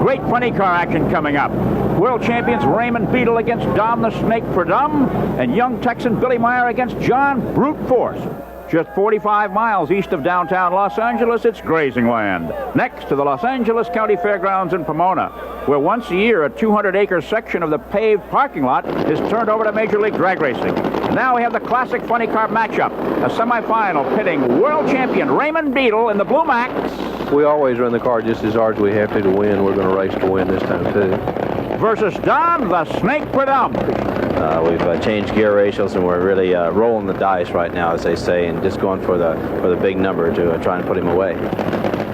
great funny car action coming up. World champions Raymond Beadle against Don the Snake Purdom, and young Texan Billy Meyer against John Brute Force. Just 45 miles east of downtown Los Angeles, it's grazing land, next to the Los Angeles County Fairgrounds in Pomona, where once a year a 200-acre section of the paved parking lot is turned over to Major League Drag Racing. Now we have the classic funny car matchup, a semifinal pitting world champion Raymond Beadle in the Blue Max. We always run the car just as hard as we have to win. We're going to race to win this time, too. Versus Don the Snake Purdom. We've changed gear ratios, and we're really rolling the dice right now, as they say, and just going for the big number to try and put him away.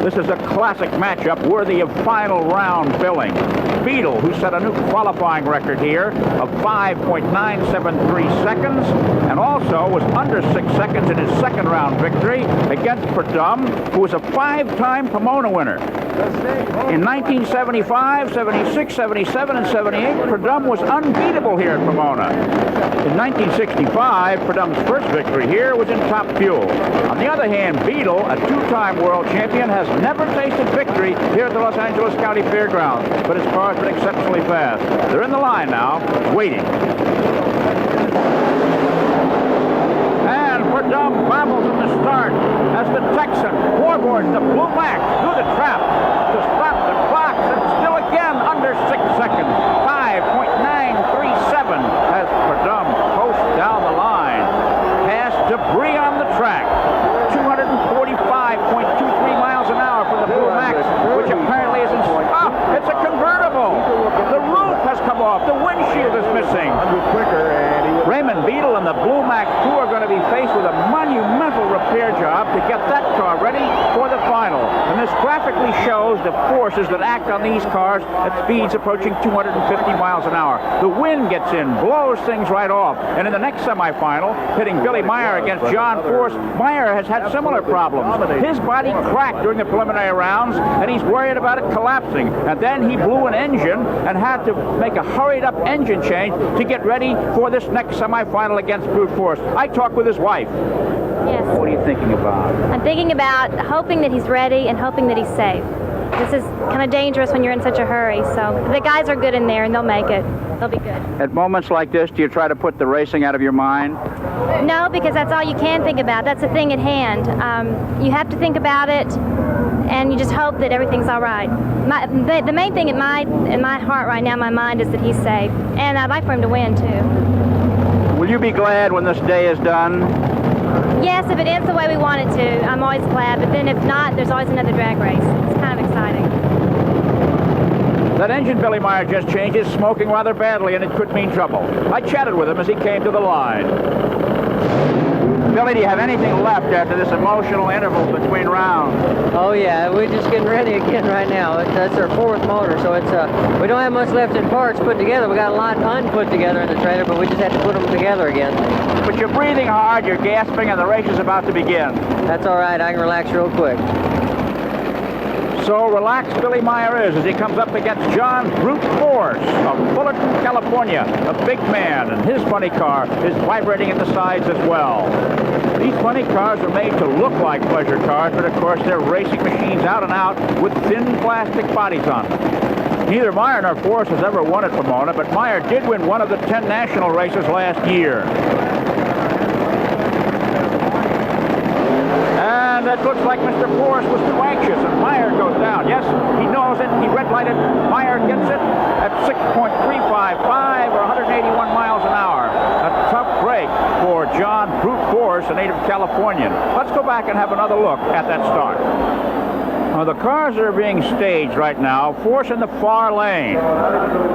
This is a classic matchup worthy of final round billing. Beadle, who set a new qualifying record here of 5.973 seconds, and also was under 6 seconds in his second round victory against Purdom, who was a 5-time Pomona winner. In 1975, 76, 77, and 78, Purdom was unbeatable here at Pomona. In 1965, Purdom's first victory here was in Top Fuel. On the other hand, Beadle, a 2-time world champion, has never tasted victory here at the Los Angeles County Fairgrounds, but his car's been exceptionally fast. They're in the line now, waiting. And Purdom babbles at the start as the Texan floorboards the Blue Max through the trap to stop the clock, and still again under 6 seconds. 5.937 as Purdom coasts down the line. Past debris on the track. 245.23 miles an hour for the Blue Max, which apparently isn't... Oh, it's a convertible. The roof has come off. The windshield is missing. Raymond Beadle and the Blue Max 2 are going to be faced with a monumental repair job to get that car ready for the final. And this graphically shows the forces that act on these cars at speeds approaching 250 miles an hour. The wind gets in, blows things right off. And in the next semifinal, pitting Billy Meyer against John Force, Meyer has had similar problems. His body cracked during the preliminary rounds, and he's worried about it collapsing. And then he blew an engine and had to make a hurried-up engine change to get ready for this next semifinal against Brute Force. I talked with his wife. Yes. What are you thinking about? I'm thinking about hoping that he's ready and hoping that he's safe. This is kind of dangerous when you're in such a hurry, so the guys are good in there and they'll make it. They'll be good. At moments like this, do you try to put the racing out of your mind? No, because that's all you can think about. That's the thing at hand. You have to think about it, and you just hope that everything's all right. The main thing in my heart right now, my mind, is that he's safe, and I'd like for him to win too. Will you be glad when this day is done? Yes, if it ends the way we want it to, I'm always glad, but then if not, there's always another drag race. It's kind of exciting. That engine Billy Meyer just changed is smoking rather badly, and it could mean trouble. I chatted with him as he came to the line. Billy, do you have anything left after this emotional interval between rounds? Oh yeah, we're just getting ready again right now. That's our 4th motor, so it's we don't have much left in parts put together. We got a lot unput together in the trailer, but we just have to put them together again. But you're breathing hard, you're gasping, and the race is about to begin. That's all right. I can relax real quick. So relaxed Billy Meyer is as he comes up against John Brute Force of Fullerton, California, a big man, and his funny car is vibrating at the sides as well. These funny cars are made to look like pleasure cars, but of course they're racing machines out and out with thin plastic bodies on them. Neither Meyer nor Force has ever won at Pomona, but Meyer did win one of the 10 national races last year. And it looks like Mr. Force was too anxious, and Meyer goes down. Yes, he knows it. He red-lighted. Meyer gets it at 6.355 or 181 miles an hour. A tough break for John Brute Force, a native Californian. Let's go back and have another look at that start. The cars are being staged right now. Force in the far lane,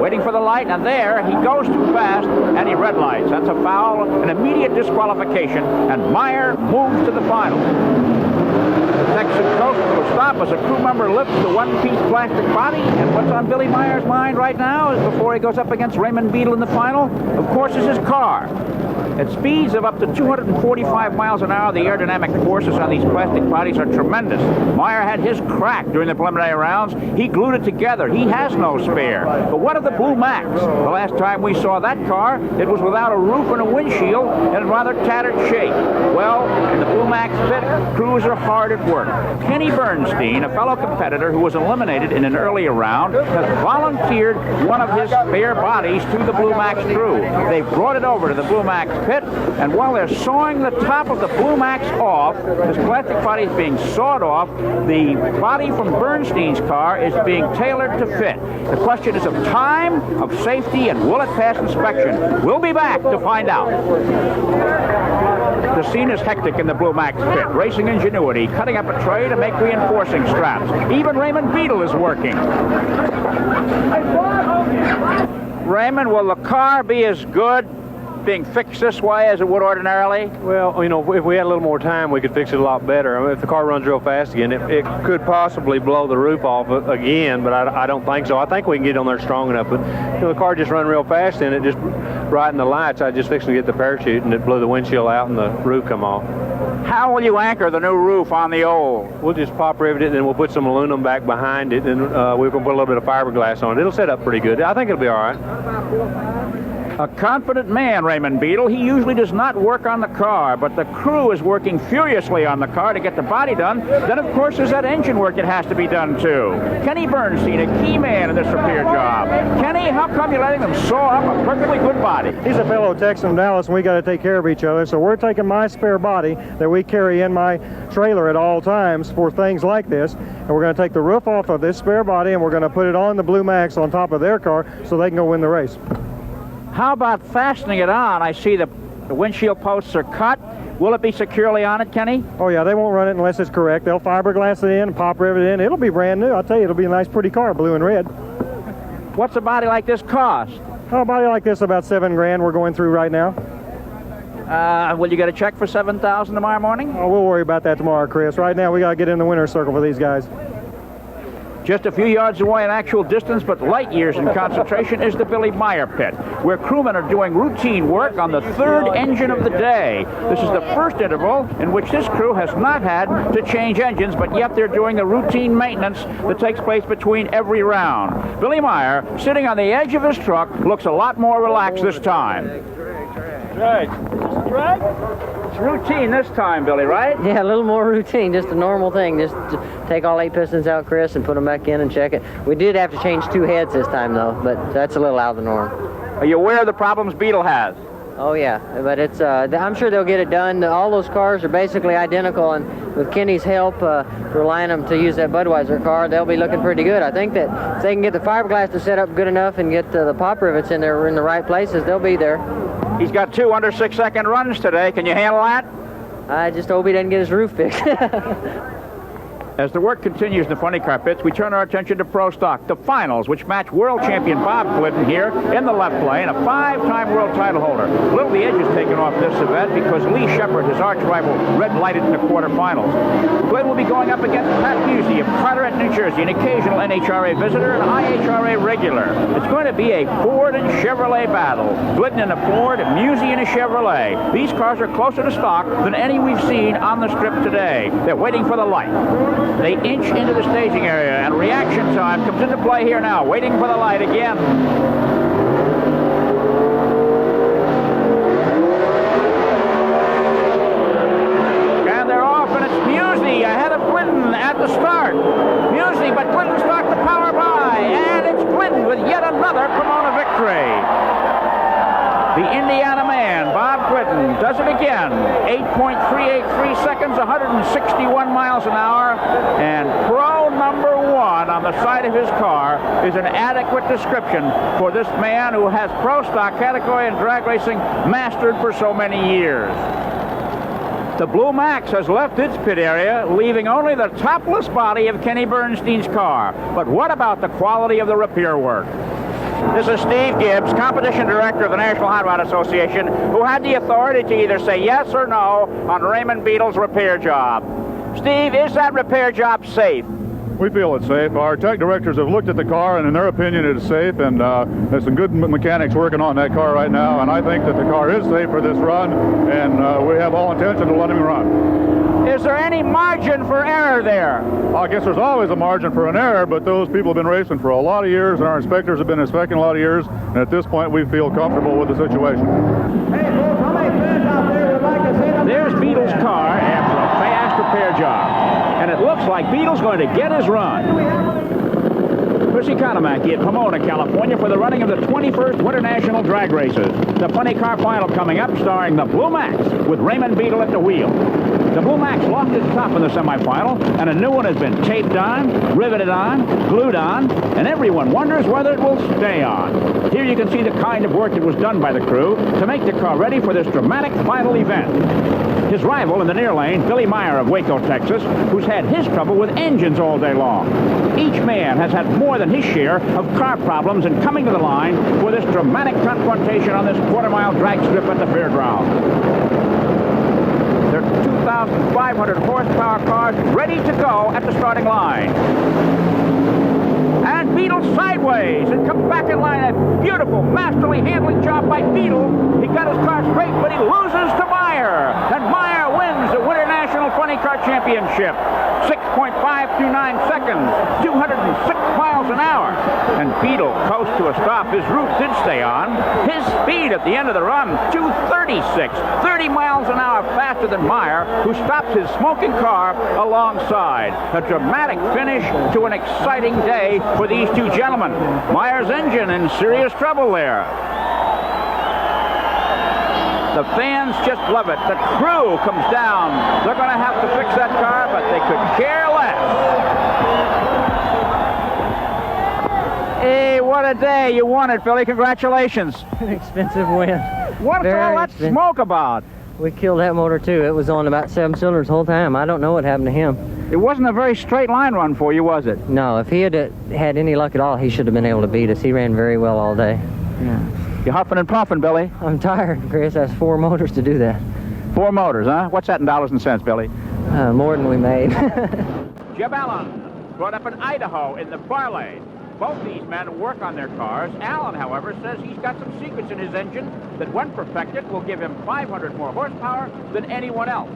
waiting for the light, and there he goes too fast and he red lights. That's a foul, an immediate disqualification, and Meyer moves to the final. The Texan coast will stop as a crew member lifts the one-piece plastic body, and what's on Billy Meyer's mind right now is before he goes up against Raymond Beadle in the final, of course, is his car. At speeds of up to 245 miles an hour, the aerodynamic forces on these plastic bodies are tremendous. Meyer had his crack during the preliminary rounds. He glued it together. He has no spare. But what of the Blue Max? The last time we saw that car, it was without a roof and a windshield and in rather tattered shape. Well, in the Blue Max pit, crews are hard at work. Kenny Bernstein, a fellow competitor who was eliminated in an earlier round, has volunteered one of his spare bodies to the Blue Max crew. They've brought it over to the Blue Max pit, and while they're sawing the top of the Blue Max off, this plastic body is being sawed off. The body from Bernstein's car is being tailored to fit. The question is of time, of safety, and will it pass inspection? We'll be back to find out. The scene is hectic in the Blue Max pit. Racing ingenuity, cutting up a tray to make reinforcing straps. Even Raymond Beadle is working. Raymond, will the car be as good being fixed this way as it would ordinarily? Well, you know, if we had a little more time, we could fix it a lot better. I mean, if the car runs real fast again, it could possibly blow the roof off again, but I don't think so. I think we can get on there strong enough. But you know, the car just run real fast, and it just right in the lights. I just fixed to get the parachute, and it blew the windshield out, and the roof come off. How will you anchor the new roof on the old? We'll just pop rivet it, and then we'll put some aluminum back behind it, and we're going to put a little bit of fiberglass on it. It'll set up pretty good. I think it'll be all right. A confident man, Raymond Beadle. He usually does not work on the car, but the crew is working furiously on the car to get the body done. Then, of course, there's that engine work that has to be done, too. Kenny Bernstein, a key man in this repair job. Kenny, how come you're letting them saw up a perfectly good body? He's a fellow Texan from Dallas, and we got to take care of each other. So we're taking my spare body that we carry in my trailer at all times for things like this, and we're going to take the roof off of this spare body, and we're going to put it on the Blue Max on top of their car so they can go win the race. How about fastening it on? I see the windshield posts are cut. Will it be securely on it, Kenny? Oh, yeah, they won't run it unless it's correct. They'll fiberglass it in and pop rivet it in. It'll be brand new. I'll tell you, it'll be a nice, pretty car, blue and red. What's a body like this cost? Oh, a body like this, about $7 grand we're going through right now. Will you get a check for $7,000 tomorrow morning? Oh, we'll worry about that tomorrow, Chris. Right now, we got to get in the winner's circle for these guys. Just a few yards away in actual distance, but light years in concentration, is the Billy Meyer pit, where crewmen are doing routine work on the third engine of the day. This is the first interval in which this crew has not had to change engines, but yet they're doing the routine maintenance that takes place between every round. Billy Meyer, sitting on the edge of his truck, looks a lot more relaxed this time. Drag. It's routine this time, Billy, right? Yeah, a little more routine, just a normal thing. Just take all 8 pistons out, Chris, and put them back in and check it. We did have to change 2 heads this time, though, but that's a little out of the norm. Are you aware of the problems Beadle has? Oh, yeah, but it's. I'm sure they'll get it done. All those cars are basically identical, and with Kenny's help, relying them to use that Budweiser car, they'll be looking pretty good. I think that if they can get the fiberglass to set up good enough and get the pop rivets in there in the right places, they'll be there. He's got 2 under 6-second runs today. Can you handle that? I just hope he doesn't get his roof fixed. As the work continues in the funny car pits, we turn our attention to Pro Stock, the finals, which match world champion Bob Glidden here in the left lane, a 5-time world title holder. A little the edge is taken off this event because Lee Shepard, his arch rival, red-lighted in the quarterfinals. Glidden will be going up against Pat Musey of Carteret, New Jersey, an occasional NHRA visitor and IHRA regular. It's going to be a Ford and Chevrolet battle. Glidden in a Ford, Musey in a Chevrolet. These cars are closer to stock than any we've seen on the strip today. They're waiting for the light. They inch into the staging area, and reaction time comes into play here now, waiting for the light again. And they're off, and it's Musey ahead of Glidden at the start. Musey, but Glidden stalked the power by, and it's Glidden with yet another Pomona victory. The Indiana man, Bob Glidden, does it again. 8.383 seconds, 161 miles an hour, and pro number 1 on the side of his car is an adequate description for this man who has pro stock category and drag racing mastered for so many years. The Blue Max has left its pit area, leaving only the topless body of Kenny Bernstein's car. But what about the quality of the repair work? This is Steve Gibbs, competition director of the National Hot Rod Association, who had the authority to either say yes or no on Raymond Beadle's repair job. Steve, is that repair job safe? We feel it's safe. Our tech directors have looked at the car, and in their opinion, it is safe. And there's some good mechanics working on that car right now. And I think that the car is safe for this run, and we have all intention to let him run. Is there any margin for error there? I guess there's always a margin for an error, but those people have been racing for a lot of years, and our inspectors have been inspecting a lot of years. And at this point, we feel comfortable with the situation. There's Beetle's car after a fast repair job. And it looks like Beetle's going to get his run. Chris Economaki at Pomona, California for the running of the 21st Winternational Drag Races. The funny car final coming up starring the Blue Max with Raymond Beetle at the wheel. The Blue Max lost its top in the semifinal, and a new one has been taped on, riveted on, glued on, and everyone wonders whether it will stay on. Here you can see the kind of work that was done by the crew to make the car ready for this dramatic final event. His rival in the near lane, Billy Meyer of Waco, Texas, who's had his trouble with engines all day long. Each man has had more than his share of car problems in coming to the line for this dramatic confrontation on this quarter-mile drag strip at the fairground. There are 2,500 horsepower cars ready to go at the starting line. And Beetle sideways and comes back in line. A beautiful, masterly handling job by Beetle. He got his car straight, but he loses to Meyer. And Meyer wins the Winternational Funny Car Championship. 6.529 seconds, 206 miles an hour. And Beetle coast to a stop. His roof did stay on. His speed at the end of the run, 236, 30 miles an hour faster than Meyer, who stops his smoking car alongside. A dramatic finish to an exciting day for these two gentlemen. Meyer's engine in serious trouble there. The fans just love it. The crew comes down. They're going to have to fix that car, but they could care less. Hey, what a day. You won it, Billy. Congratulations. An expensive win. What's all that smoke about? We killed that motor, too. It was on about 7 cylinders the whole time. I don't know what happened to him. It wasn't a very straight line run for you, was it? No, if he had had any luck at all, he should have been able to beat us. He ran very well all day. Yeah. You're huffing and puffing, Billy. I'm tired, Chris. That's 4 motors to do that. 4 motors, huh? What's that in dollars and cents, Billy? More than we made. Jeb Allen brought up in Idaho in the Barley. Both these men work on their cars. Allen, however, says he's got some secrets in his engine that, when perfected, will give him 500 more horsepower than anyone else.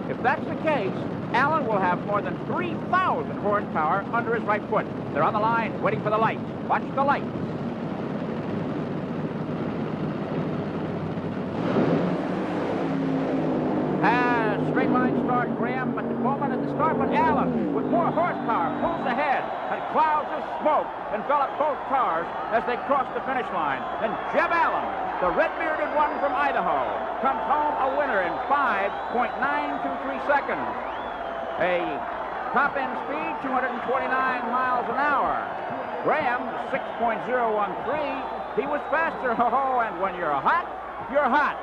If that's the case, Allen will have more than 3,000 horsepower under his right foot. They're on the line, waiting for the lights. Watch the lights. Straight line start, Graham at the moment at the start, but Allen, with more horsepower, pulls ahead, and clouds of smoke envelop both cars as they cross the finish line. And Jeb Allen, the red-bearded one from Idaho, comes home a winner in 5.923 seconds. A top-end speed, 229 miles an hour. Graham, 6.013. He was faster, and when you're hot, you're hot.